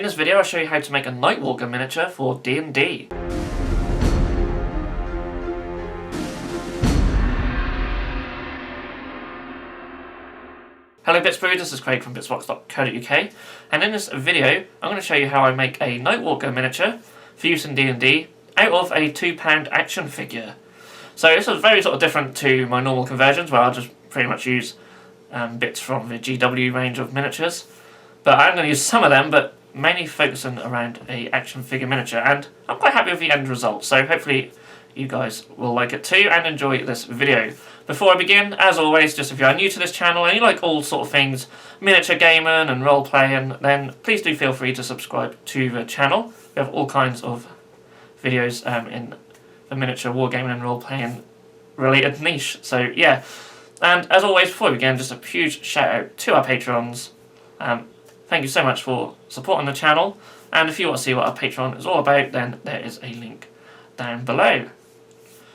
this video I'll show you how to make a Nightwalker miniature for D&D. Hello Bitzbox, this is Craig from Bitzbox.co.uk, and in this video I'm going to show you how I make a Nightwalker miniature for use in D&D out of a £2 action figure. So this is very sort of different to my normal conversions where I'll just pretty much use bits from the GW range of miniatures. But I'm going to use some of them, but mainly focusing around a action figure miniature, and I'm quite happy with the end result, so hopefully you guys will like it too and enjoy this video. Before I begin, as always, just if you are new to this channel and you like all sort of things miniature gaming and role playing, then please do feel free to subscribe to the channel. We have all kinds of videos in the miniature wargaming and role playing related niche, so yeah. And as always, before we begin, just a huge shout out to our patrons. Thank you so much for supporting the channel, and if you want to see what our Patreon is all about, then there is a link down below.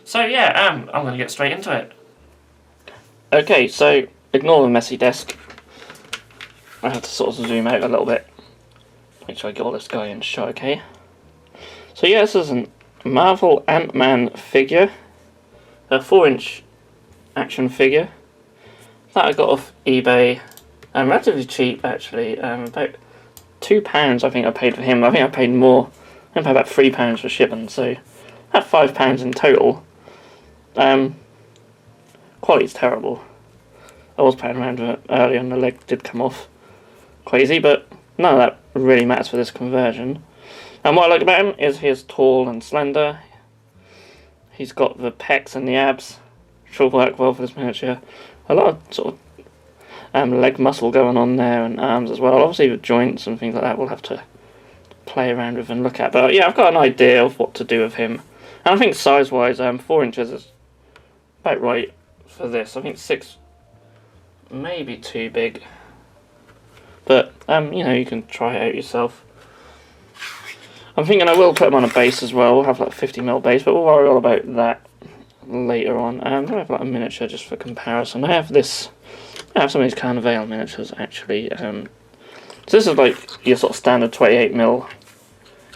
So yeah, I'm going to get straight into it. Okay, so ignore the messy desk. I have to sort of zoom out a little bit. Make sure I get all this guy in shot, okay? So yeah, this is a Marvel Ant-Man figure. A 4-inch action figure that I got off eBay. Relatively cheap actually, about £2 I think I paid for him. I think I paid more. I paid about £3 for shipping, so about £5 in total. Quality's terrible. I was playing around with it earlier and the leg did come off quite easy, but none of that really matters for this conversion. And what I like about him is he's tall and slender. He's got the pecs and the abs, which will work well for this miniature. A lot of sort of leg muscle going on there and arms as well. Obviously with joints and things like that we'll have to play around with and look at, but yeah, I've got an idea of what to do with him. And I think size wise 4 inches is about right for this. I think 6 may be too big, but you know, you can try it out yourself. I'm thinking I will put him on a base as well. We'll have like a 50mm base, but we'll worry all about that later on. I have like a miniature just for comparison. I have some of these Carnivale miniatures actually. So this is like your sort of standard 28mm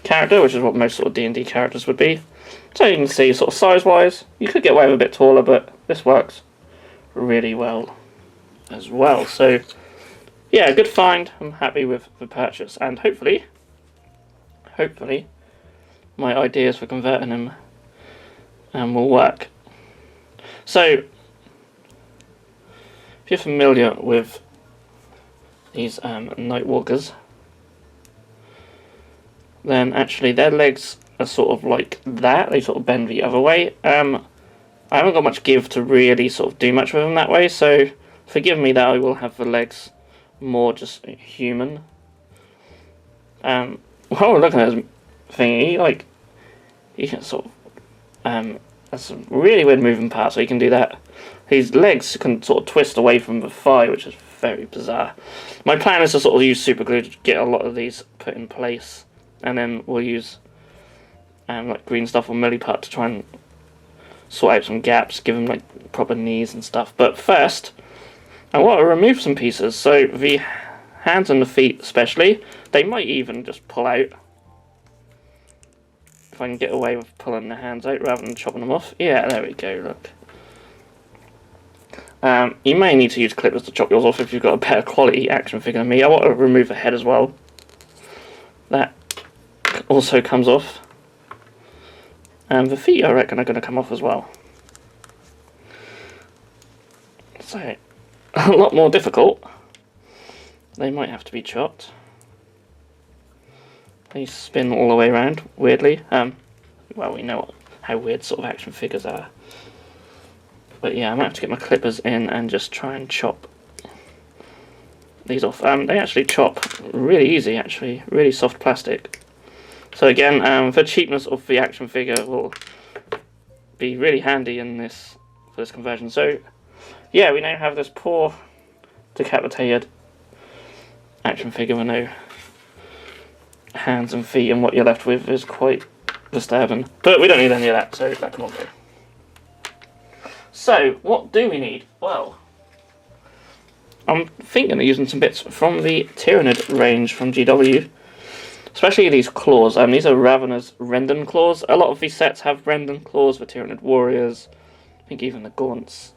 character, which is what most sort of D&D characters would be. So you can see sort of size wise, you could get away with a bit taller, but this works really well as well. So yeah, good find. I'm happy with the purchase, and hopefully my ideas for converting him will work. So if you're familiar with these Nightwalkers, then actually their legs are sort of like that. They sort of bend the other way. I haven't got much give to really sort of do much with them that way, so forgive me that I will have the legs more just human. While we're looking at his thingy, like, he can sort of that's a really weird moving part, so he can do that. His legs can sort of twist away from the thigh, which is very bizarre. My plan is to sort of use super glue to get a lot of these put in place, and then we'll use like green stuff or milliput to try and sort out some gaps, give him like proper knees and stuff. But first, I want to remove some pieces. So the hands and the feet especially, they might even just pull out. If I can get away with pulling the hands out rather than chopping them off. Yeah, there we go, look. You may need to use clippers to chop yours off if you've got a better quality action figure than me. I want to remove the head as well. That also comes off. And the feet, I reckon, are going to come off as well. So, a lot more difficult. They might have to be chopped. They spin all the way around, weirdly. Well, we know how weird sort of action figures are. But yeah, I might have to get my clippers in and just try and chop these off. They actually chop really easy, actually. Really soft plastic. So again, the cheapness of the action figure will be really handy in this for this conversion. So yeah, we now have this poor decapitated action figure with no hands and feet, and what you're left with is quite disturbing. But we don't need any of that, so that can all go. So, what do we need? Well, I'm thinking of using some bits from the Tyrannid range from GW. Especially these claws. These are Ravenous Rendon claws. A lot of these sets have Rendon claws for Tyranid Warriors. I think even the Gaunts.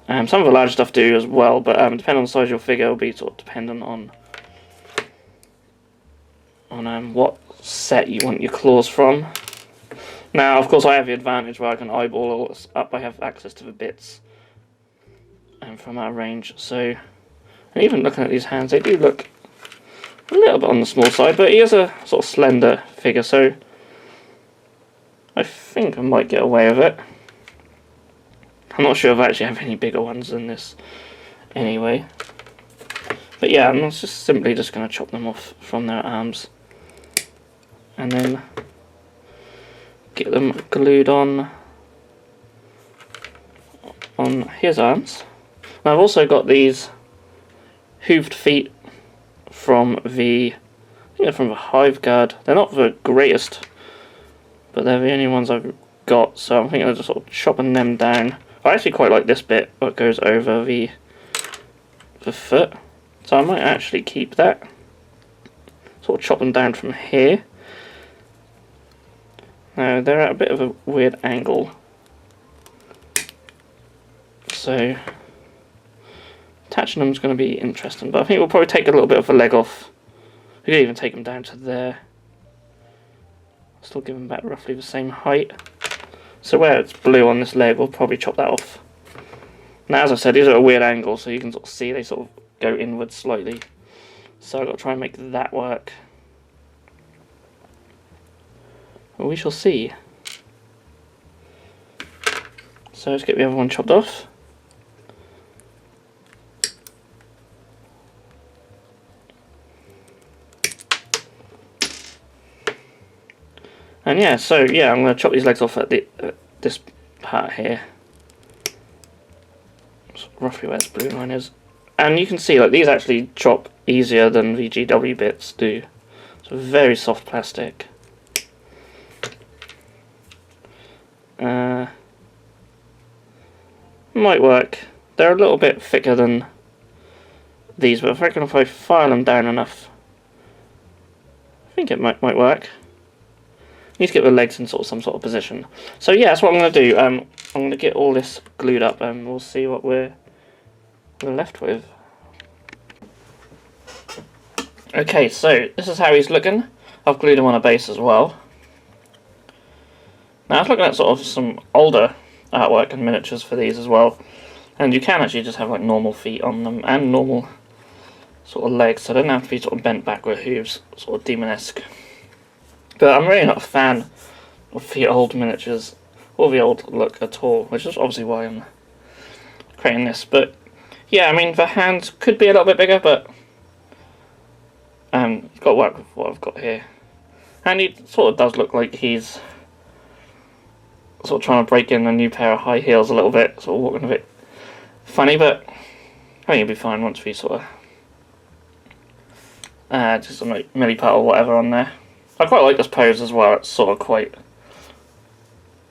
Some of the larger stuff do as well, but depending on the size of your figure, it'll be sort of dependent on what set you want your claws from. Now, of course, I have the advantage where I can eyeball all this up. I have access to the bits from our range. So, and even looking at these hands, they do look a little bit on the small side, but he is a sort of slender figure, so I think I might get away with it. I'm not sure if I actually have any bigger ones than this anyway. But yeah, I'm just simply just going to chop them off from their arms. And then get them glued on his arms. And I've also got these hooved feet from the, I think they're from the Hive Guard. They're not the greatest, but they're the only ones I've got, so I'm thinking of just sort of chopping them down. I actually quite like this bit that goes over the foot, so I might actually keep that. Sort of chop them down from here. Now they're at a bit of a weird angle, so attaching them is going to be interesting, but I think we'll probably take a little bit of the leg off. We could even take them down to there. Still give them back roughly the same height. So where it's blue on this leg, we'll probably chop that off. Now, as I said, these are at a weird angle, so you can sort of see they sort of go inwards slightly. So I've got to try and make that work. Well, we shall see. So let's get the other one chopped off. And yeah, so yeah, I'm going to chop these legs off at this part here. That's roughly where this blue line is. And you can see, like, these actually chop easier than the GW bits do. So very soft plastic. Might work. They're a little bit thicker than these, but I reckon if I file them down enough, I think it might work. Need to get the legs in some sort of position. So yeah, that's what I'm going to do. I'm going to get all this glued up, and we'll see what we're left with. Okay, so this is how he's looking. I've glued him on a base as well. Now I was looking at sort of some older artwork and miniatures for these as well, and you can actually just have like normal feet on them and normal sort of legs, so they don't have to be sort of bent back with hooves, sort of demonesque. But I'm really not a fan of the old miniatures or the old look at all, which is obviously why I'm creating this. But yeah, I mean, the hands could be a little bit bigger, but you've got to work with what I've got here. And he sort of does look like he's sort of trying to break in a new pair of high heels a little bit, sort of walking a bit funny, but I think he'll be fine once we sort of just some like milliput or whatever on there. I quite like this pose as well. It's sort of quite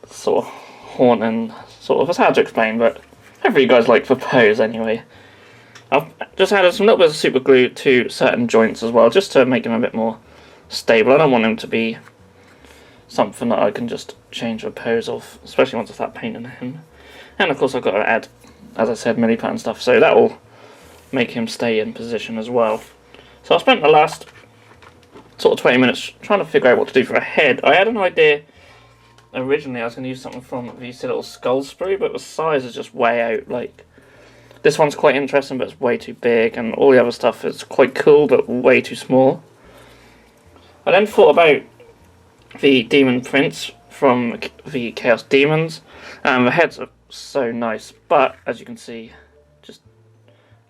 sort of haunting, sort of. It's hard to explain, but hopefully you guys like the pose anyway. I've just added some little bit of super glue to certain joints as well, just to make him a bit more stable. I don't want him to be something that I can just change the pose of, especially once I start painting him. And of course I've got to add, as I said, milliput and stuff, so that will make him stay in position as well. So I spent the last sort of 20 minutes trying to figure out what to do for a head. I had an idea originally. I was going to use something from these little skull sprue, but the size is just way out. Like, this one's quite interesting, but it's way too big, and all the other stuff is quite cool, but way too small. I then thought about the Demon Prince from the Chaos Demons, and the heads are so nice, but as you can see, just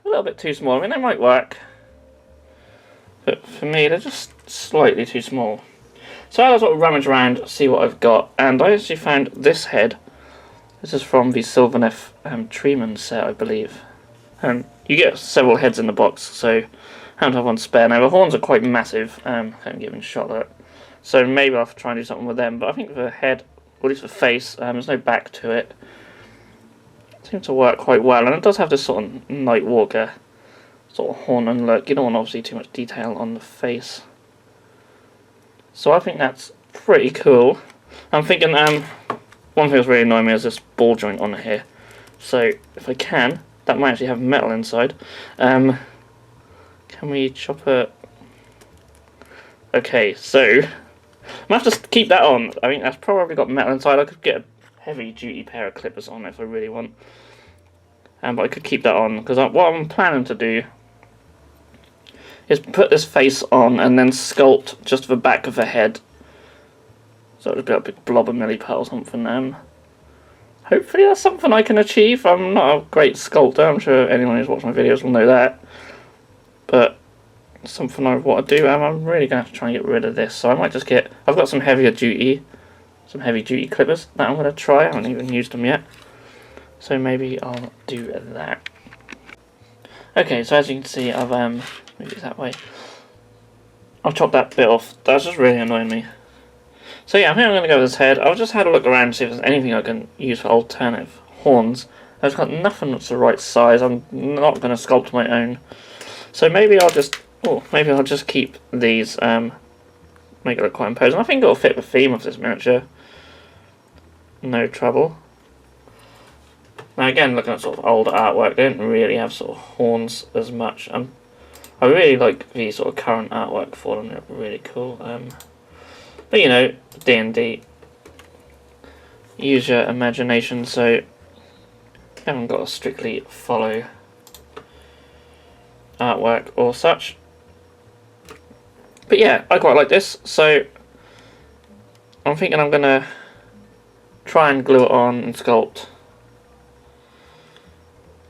a little bit too small. I mean, they might work, but for me, they're just slightly too small. So I sort of rummage around, see what I've got, and I actually found this head. This is from the Sylvaneth Treeman set, I believe. And you get several heads in the box, so I don't have one spare. Now the horns are quite massive, I haven't given a shot at it. So maybe I'll try and do something with them, but I think the head, or at least the face, there's no back to it. It seems to work quite well, and it does have this sort of Nightwalker sort of horn and look. You don't want obviously too much detail on the face. So I think that's pretty cool. I'm thinking, one thing that's really annoying me is this ball joint on here. So if I can, that might actually have metal inside. Can we chop it? Okay, so I'm gonna have to keep that on. I think that's probably got metal inside. I could get a heavy duty pair of clippers on if I really want. But I could keep that on because what I'm planning to do is put this face on and then sculpt just the back of the head. So it'll be a big blob of milliput or something. Hopefully that's something I can achieve. I'm not a great sculptor. I'm sure anyone who's watched my videos will know that. But it's something I want to do. I'm really going to have to try and get rid of this. So I might just get... I've got some heavy duty clippers that I'm going to try. I haven't even used them yet. So maybe I'll do that. Okay, so as you can see, I've maybe it's that way. I've chopped that bit off. That's just really annoying me. So yeah, I think I'm going to go with this head. I've just had a look around to see if there's anything I can use for alternative horns. I've got nothing that's the right size. I'm not going to sculpt my own. So maybe I'll just keep these. Make it look quite imposing. I think it'll fit the theme of this miniature. No trouble. Now again, looking at sort of older artwork, they don't really have sort of horns as much. I really like the sort of current artwork for them. They're really cool. But you know, D&D. Use your imagination. So you haven't got to strictly follow artwork or such. But yeah, I quite like this. So I'm thinking I'm gonna try and glue it on and sculpt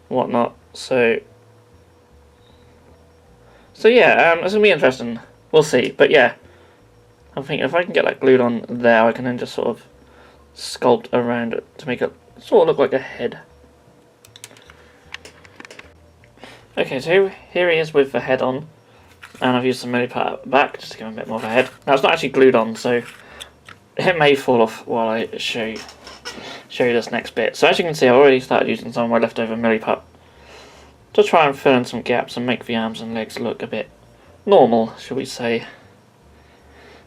whatnot. So yeah, it's gonna be interesting. We'll see. But yeah, I'm thinking if I can get that glued on there, I can then just sort of sculpt around it to make it sort of look like a head. Okay, so here he is with the head on, and I've used some milliput at the back just to give him a bit more of a head. Now it's not actually glued on, so it may fall off while I show you this next bit. So as you can see, I've already started using some of my leftover milliput to try and fill in some gaps and make the arms and legs look a bit normal, shall we say.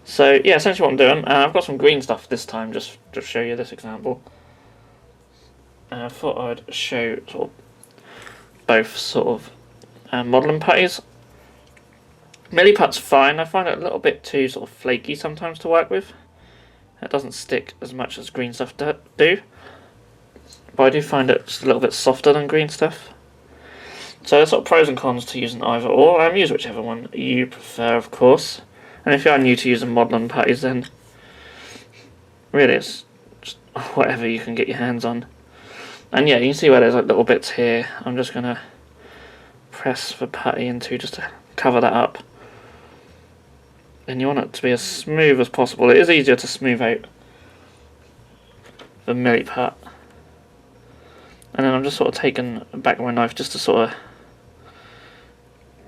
So yeah, essentially what I'm doing, I've got some green stuff this time, just to show you this example. I thought I'd show sort of both sort of modelling putties. Milliput's fine. I find it a little bit too sort of flaky sometimes to work with. It doesn't stick as much as green stuff do. But I do find it just a little bit softer than green stuff. So there's sort of pros and cons to using either or. Use whichever one you prefer, of course. And if you are new to using modelling putties, then really it's just whatever you can get your hands on. And yeah, you can see where there's like little bits here. I'm just going to press the putty into just to cover that up. And you want it to be as smooth as possible. It is easier to smooth out the milliput. And then I'm just sort of taking the back of my knife just to sort of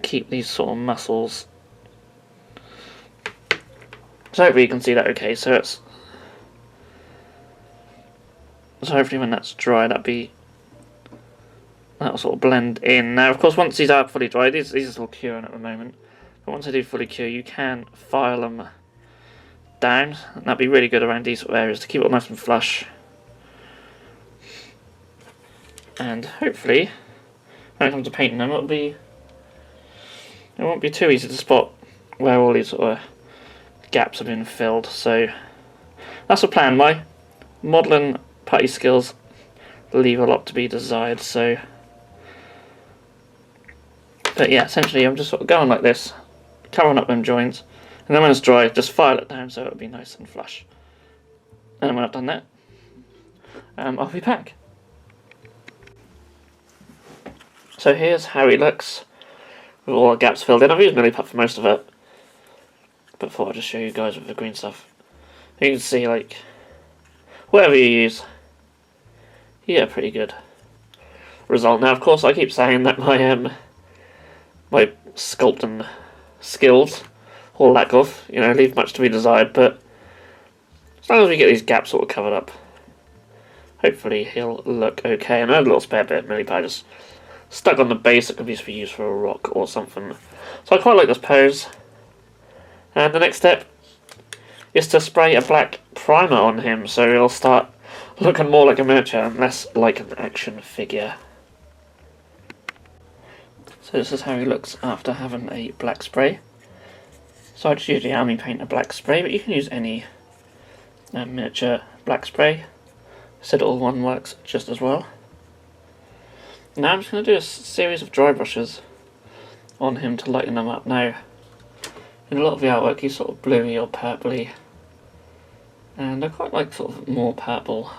keep these sort of muscles. So hopefully you can see that okay. So hopefully when that's dry, that'll sort of blend in. Now of course once these are fully dry, these are still curing at the moment. But once they do fully cure, you can file them down, and that'd be really good around these sort of areas to keep it nice and flush. And hopefully, when it comes to painting them, it won't be too easy to spot where all these sort of gaps have been filled. So that's the plan. My modelling putty skills leave a lot to be desired. So, but yeah, essentially I'm just sort of going like this, covering up them joints, and then when it's dry, just file it down so it'll be nice and flush. And then when I've done that, I'll be back. So here's how he looks with all the gaps filled in. I've used milliput for most of it, but thought I'd just show you guys with the green stuff. You can see, like, whatever you use, you get a pretty good result. Now, of course, I keep saying that my sculpting skills, or lack of, leave much to be desired, but as long as we get these gaps sort of covered up, hopefully he'll look okay. And I had a little spare bit of milliput just stuck on the base that could be used for a rock or something. So I quite like this pose. And the next step is to spray a black primer on him, so he'll start looking more like a miniature and less like an action figure. So this is how he looks after having a black spray. So I just use the Army Painter black spray, but you can use any miniature black spray. Citadel one works just as well. Now I'm just going to do a series of dry brushes on him to lighten them up. Now, in a lot of the artwork he's sort of bluey or purpley, and I quite like sort of more purple.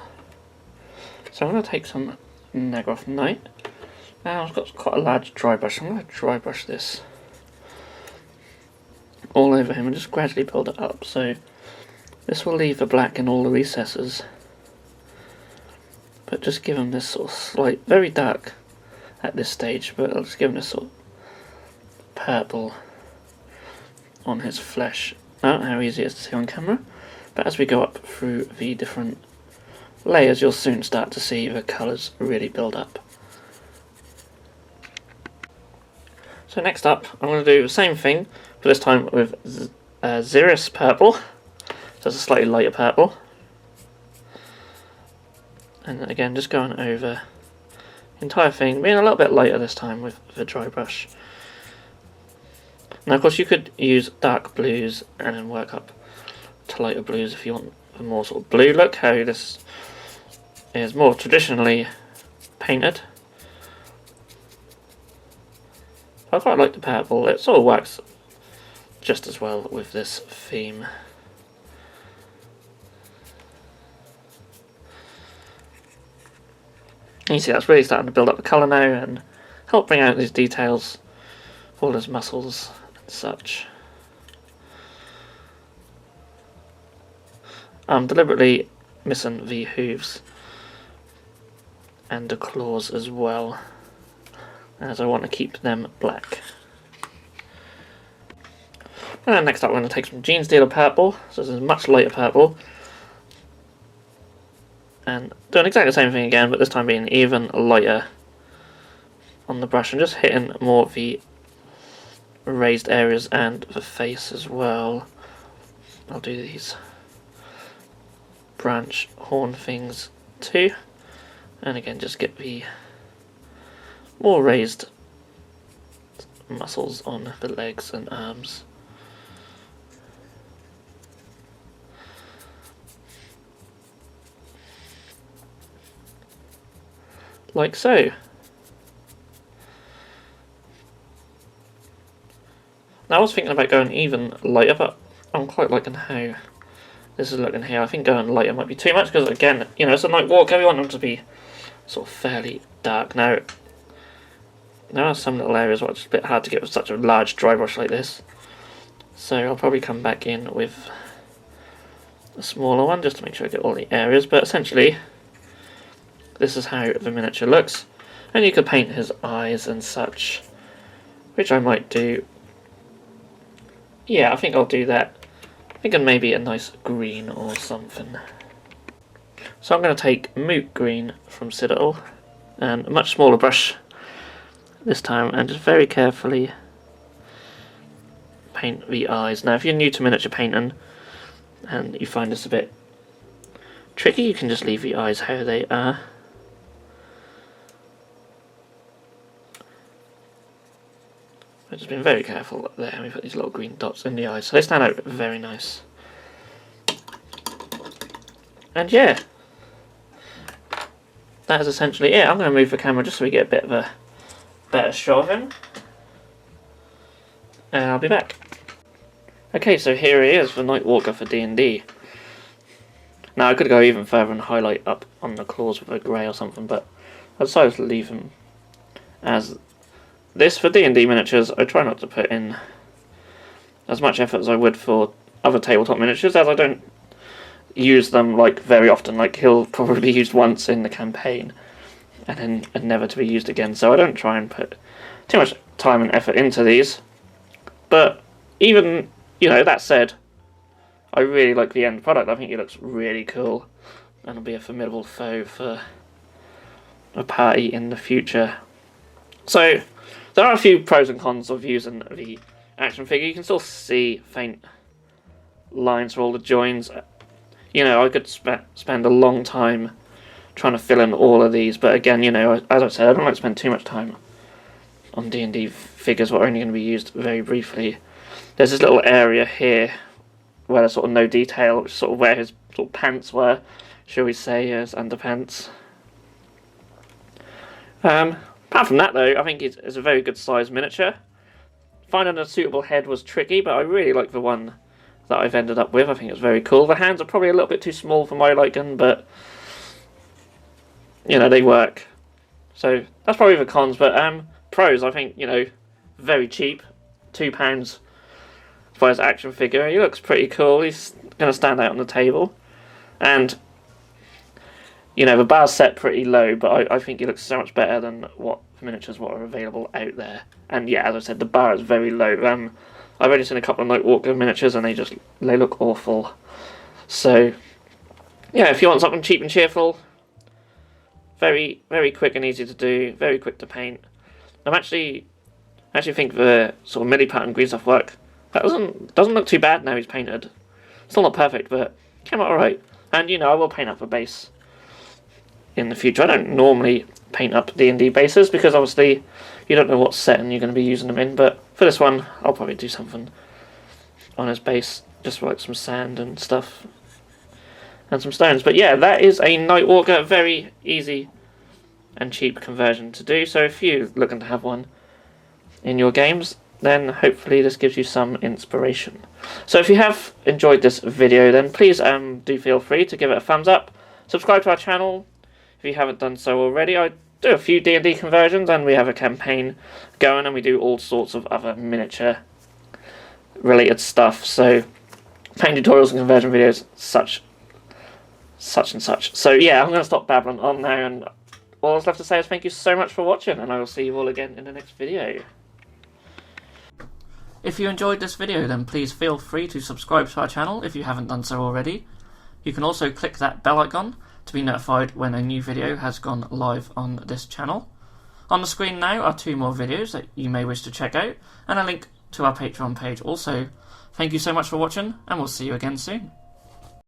So I'm going to take some Negroth Night. Now I've got quite a large dry brush. I'm going to dry brush this all over him and just gradually build it up. So this will leave the black in all the recesses, but just give him this sort of slight, very dark at this stage, but I'll just give him this sort of purple on his flesh. I don't know how easy it is to see on camera, but as we go up through the different layers, you'll soon start to see the colours really build up. So next up, I'm going to do the same thing, but this time with Xeris purple, so it's a slightly lighter purple. And then again, just going over the entire thing, being a little bit lighter this time with the dry brush. Now of course you could use dark blues and then work up to lighter blues if you want a more sort of blue look, how this is more traditionally painted. I quite like the purple, it sort of works just as well with this theme. You see that's really starting to build up the colour now and help bring out these details, all his muscles and such. I'm deliberately missing the hooves and the claws as well, as I want to keep them black. And next up we're going to take some Gene Stealer purple, so this is much lighter purple, and doing exactly the same thing again, but this time being even lighter on the brush and just hitting more of the raised areas and the face as well. I'll do these branch horn things too, and again just get the more raised muscles on the legs and arms. Like so. Now I was thinking about going even lighter, but I'm quite liking how this is looking here. I think going lighter might be too much because, again, you know, it's a Nightwalker. We want them to be sort of fairly dark. Now, there are some little areas where it's a bit hard to get with such a large dry brush like this, so I'll probably come back in with a smaller one just to make sure I get all the areas. But essentially, this is how the miniature looks, and you could paint his eyes and such, which I might do. Yeah, I think I'll do that. Thinking maybe a nice green or something. So I'm going to take Moot Green from Citadel, and a much smaller brush this time, and just very carefully paint the eyes. Now if you're new to miniature painting and you find this a bit tricky, you can just leave the eyes how they are. I've just been very careful there. We put these little green dots in the eyes, so they stand out very nice. And yeah, that is essentially it. I'm going to move the camera just so we get a bit of a better shot of him, and I'll be back. Okay, so here he is, the Nightwalker for D&D. Now I could go even further and highlight up on the claws with a grey or something, but I decided to leave him as this. For D&D miniatures, I try not to put in as much effort as I would for other tabletop miniatures, as I don't use them like very often. Like, he'll probably be used once in the campaign and then never to be used again, so I don't try and put too much time and effort into these. But even, you know, that said, I really like the end product. I think it looks really cool and will be a formidable foe for a party in the future. So there are a few pros and cons of using the action figure. You can still see faint lines for all the joins. You know, I could spend a long time trying to fill in all of these, but again, you know, as I said, I don't like to spend too much time on D&D figures that are only going to be used very briefly. There's this little area here where there's sort of no detail, which is sort of where his sort of pants were, shall we say, his underpants. Apart from that, though, I think it's a very good size miniature. Finding a suitable head was tricky, but I really like the one that I've ended up with. I think it's very cool. The hands are probably a little bit too small for my liking, but you know, they work. So that's probably the cons, but pros, I think, you know, very cheap, £2 for his action figure. He looks pretty cool. He's going to stand out on the table, and you know, the bar's set pretty low, but I think he looks so much better than what miniatures what are available out there. And yeah, as I said, the bar is very low. I've only seen a couple of Nightwalker miniatures, and they look awful. So yeah, if you want something cheap and cheerful, very quick and easy to do, very quick to paint. I actually think the sort of milli pattern green stuff work. That doesn't look too bad now he's painted. Still not perfect, but came out alright. And you know, I will paint up a base in the future. I don't normally paint up D&D bases because obviously you don't know what setting you're going to be using them in, but for this one I'll probably do something on his base, just like some sand and stuff and some stones. But yeah, that is a Nightwalker, very easy and cheap conversion to do. So if you're looking to have one in your games, then hopefully this gives you some inspiration. So if you have enjoyed this video, then please do feel free to give it a thumbs up, subscribe to our channel if you haven't done so already. I do a few D&D conversions, and we have a campaign going, and we do all sorts of other miniature related stuff, so paint tutorials and conversion videos, such and such. So yeah, I'm going to stop babbling on now, and all that's left to say is thank you so much for watching, and I will see you all again in the next video. If you enjoyed this video, then please feel free to subscribe to our channel if you haven't done so already. You can also click that bell icon to be notified when a new video has gone live on this channel. On the screen now are 2 more videos that you may wish to check out, and a link to our Patreon page also. Thank you so much for watching, and we'll see you again soon.